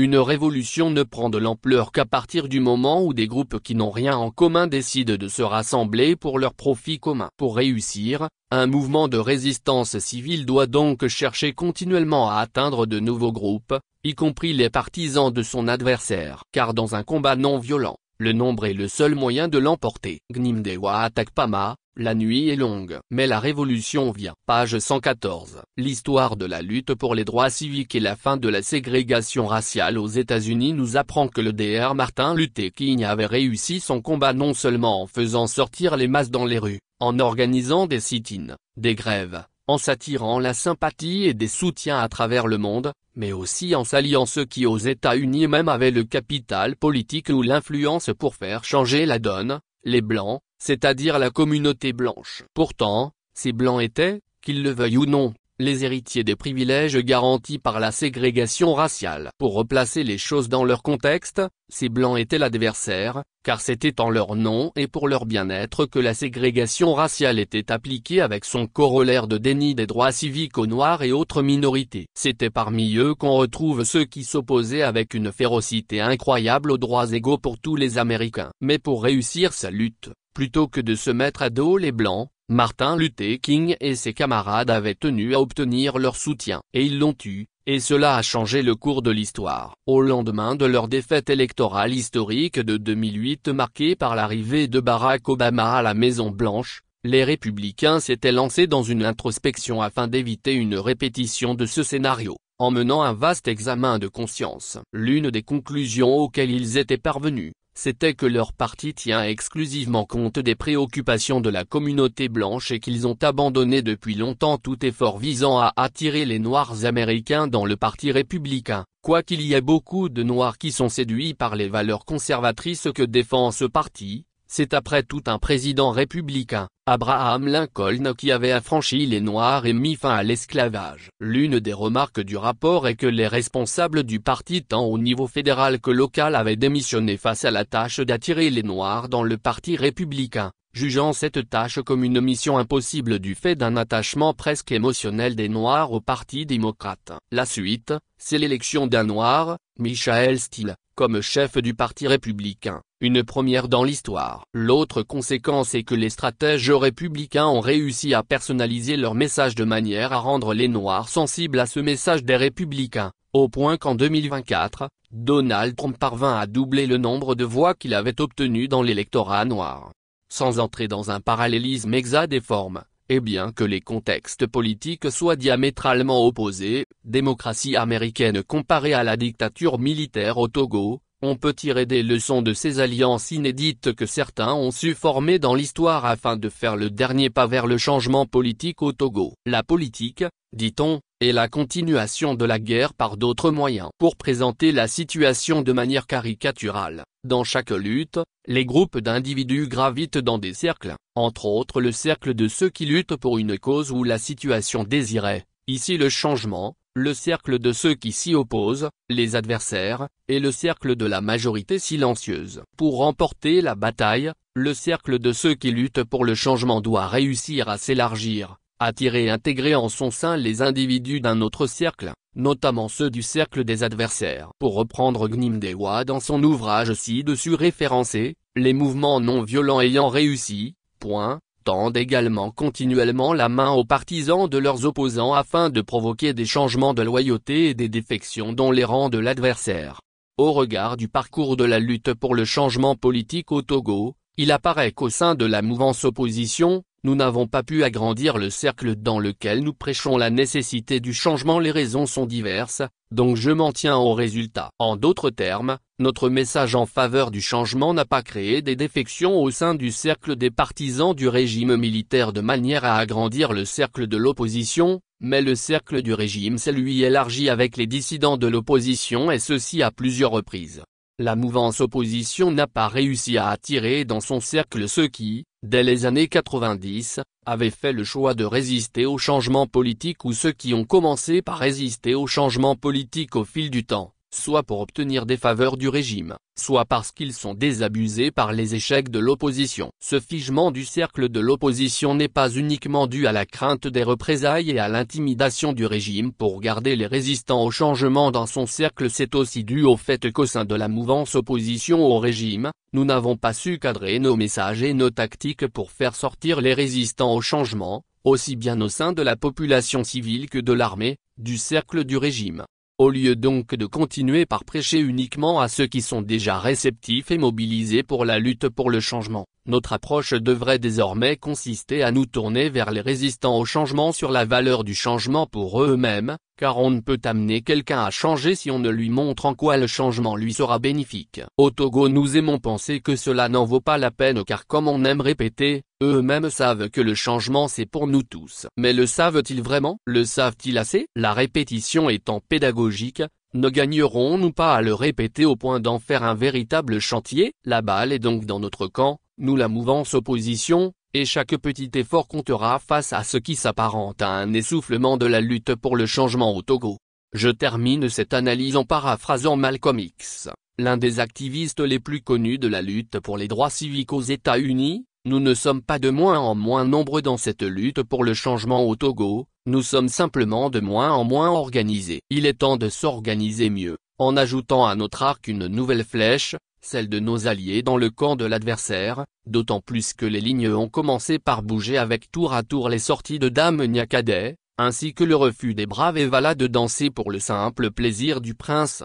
Une révolution ne prend de l'ampleur qu'à partir du moment où des groupes qui n'ont rien en commun décident de se rassembler pour leur profit commun. Pour réussir, un mouvement de résistance civile doit donc chercher continuellement à atteindre de nouveaux groupes, y compris les partisans de son adversaire. Car dans un combat non violent, le nombre est le seul moyen de l'emporter. Gnimdewa attaque Pama, la nuit est longue. Mais la révolution vient. Page 114. L'histoire de la lutte pour les droits civiques et la fin de la ségrégation raciale aux États-Unis nous apprend que le Dr. Martin Luther King avait réussi son combat non seulement en faisant sortir les masses dans les rues, en organisant des sit-ins, des grèves, en s'attirant la sympathie et des soutiens à travers le monde, mais aussi en s'alliant ceux qui aux États-Unis même avaient le capital politique ou l'influence pour faire changer la donne, les Blancs, c'est-à-dire la communauté blanche. Pourtant, ces Blancs étaient, qu'ils le veuillent ou non, les héritiers des privilèges garantis par la ségrégation raciale. Pour replacer les choses dans leur contexte, ces Blancs étaient l'adversaire, car c'était en leur nom et pour leur bien-être que la ségrégation raciale était appliquée avec son corollaire de déni des droits civiques aux Noirs et autres minorités. C'était parmi eux qu'on retrouve ceux qui s'opposaient avec une férocité incroyable aux droits égaux pour tous les Américains. Mais pour réussir sa lutte, plutôt que de se mettre à dos les Blancs, Martin Luther King et ses camarades avaient tenu à obtenir leur soutien. Et ils l'ont eu, et cela a changé le cours de l'histoire. Au lendemain de leur défaite électorale historique de 2008 marquée par l'arrivée de Barack Obama à la Maison-Blanche, les républicains s'étaient lancés dans une introspection afin d'éviter une répétition de ce scénario, en menant un vaste examen de conscience. L'une des conclusions auxquelles ils étaient parvenus, c'était que leur parti tient exclusivement compte des préoccupations de la communauté blanche et qu'ils ont abandonné depuis longtemps tout effort visant à attirer les Noirs américains dans le parti républicain. Quoiqu'il y ait beaucoup de Noirs qui sont séduits par les valeurs conservatrices que défend ce parti, c'est après tout un président républicain, Abraham Lincoln, qui avait affranchi les Noirs et mis fin à l'esclavage. L'une des remarques du rapport est que les responsables du parti tant au niveau fédéral que local avaient démissionné face à la tâche d'attirer les Noirs dans le parti républicain, jugeant cette tâche comme une mission impossible du fait d'un attachement presque émotionnel des Noirs au parti démocrate. La suite, c'est l'élection d'un Noir, Michael Steele, comme chef du parti républicain, une première dans l'histoire. L'autre conséquence est que les stratèges républicains ont réussi à personnaliser leur message de manière à rendre les Noirs sensibles à ce message des républicains, au point qu'en 2024, Donald Trump parvint à doubler le nombre de voix qu'il avait obtenues dans l'électorat noir. Sans entrer dans un parallélisme exact des formes, et bien que les contextes politiques soient diamétralement opposés, démocratie américaine comparée à la dictature militaire au Togo, on peut tirer des leçons de ces alliances inédites que certains ont su former dans l'histoire afin de faire le dernier pas vers le changement politique au Togo. La politique, dit-on, est la continuation de la guerre par d'autres moyens. Pour présenter la situation de manière caricaturale, dans chaque lutte, les groupes d'individus gravitent dans des cercles, entre autres le cercle de ceux qui luttent pour une cause ou la situation désirée, ici le changement, le cercle de ceux qui s'y opposent, les adversaires, et le cercle de la majorité silencieuse. Pour remporter la bataille, le cercle de ceux qui luttent pour le changement doit réussir à s'élargir, attirer et intégrer en son sein les individus d'un autre cercle, notamment ceux du cercle des adversaires. Pour reprendre Gnimdewa dans son ouvrage ci-dessus référencé, les mouvements non violents ayant réussi, tendent également continuellement la main aux partisans de leurs opposants afin de provoquer des changements de loyauté et des défections dans les rangs de l'adversaire. Au regard du parcours de la lutte pour le changement politique au Togo, il apparaît qu'au sein de la mouvance opposition, nous n'avons pas pu agrandir le cercle dans lequel nous prêchons la nécessité du changement. Les raisons sont diverses, donc je m'en tiens au résultat. En d'autres termes, notre message en faveur du changement n'a pas créé des défections au sein du cercle des partisans du régime militaire de manière à agrandir le cercle de l'opposition, mais le cercle du régime s'est lui élargi avec les dissidents de l'opposition et ceci à plusieurs reprises. La mouvance opposition n'a pas réussi à attirer dans son cercle ceux qui, dès les années 90, avaient fait le choix de résister au changement politique ou ceux qui ont commencé par résister au changement politique au fil du temps. soit pour obtenir des faveurs du régime, soit parce qu'ils sont désabusés par les échecs de l'opposition. Ce figement du cercle de l'opposition n'est pas uniquement dû à la crainte des représailles et à l'intimidation du régime pour garder les résistants au changement dans son cercle, c'est aussi dû au fait qu'au sein de la mouvance opposition au régime, nous n'avons pas su cadrer nos messages et nos tactiques pour faire sortir les résistants au changement, aussi bien au sein de la population civile que de l'armée, du cercle du régime. Au lieu donc de continuer par prêcher uniquement à ceux qui sont déjà réceptifs et mobilisés pour la lutte pour le changement, notre approche devrait désormais consister à nous tourner vers les résistants au changement sur la valeur du changement pour eux-mêmes, car on ne peut amener quelqu'un à changer si on ne lui montre en quoi le changement lui sera bénéfique. Au Togo, nous aimons penser que cela n'en vaut pas la peine car comme on aime répéter, eux-mêmes savent que le changement c'est pour nous tous. Mais le savent-ils vraiment? Le savent-ils assez? La répétition étant pédagogique, ne gagnerons-nous pas à le répéter au point d'en faire un véritable chantier? La balle est donc dans notre camp, nous la mouvance opposition, et chaque petit effort comptera face à ce qui s'apparente à un essoufflement de la lutte pour le changement au Togo. Je termine cette analyse en paraphrasant Malcolm X, l'un des activistes les plus connus de la lutte pour les droits civiques aux États-Unis. Nous ne sommes pas de moins en moins nombreux dans cette lutte pour le changement au Togo, nous sommes simplement de moins en moins organisés. Il est temps de s'organiser mieux, en ajoutant à notre arc une nouvelle flèche, celle de nos alliés dans le camp de l'adversaire, d'autant plus que les lignes ont commencé par bouger avec tour à tour les sorties de Dame Nyakadé, ainsi que le refus des braves Evala de danser pour le simple plaisir du prince.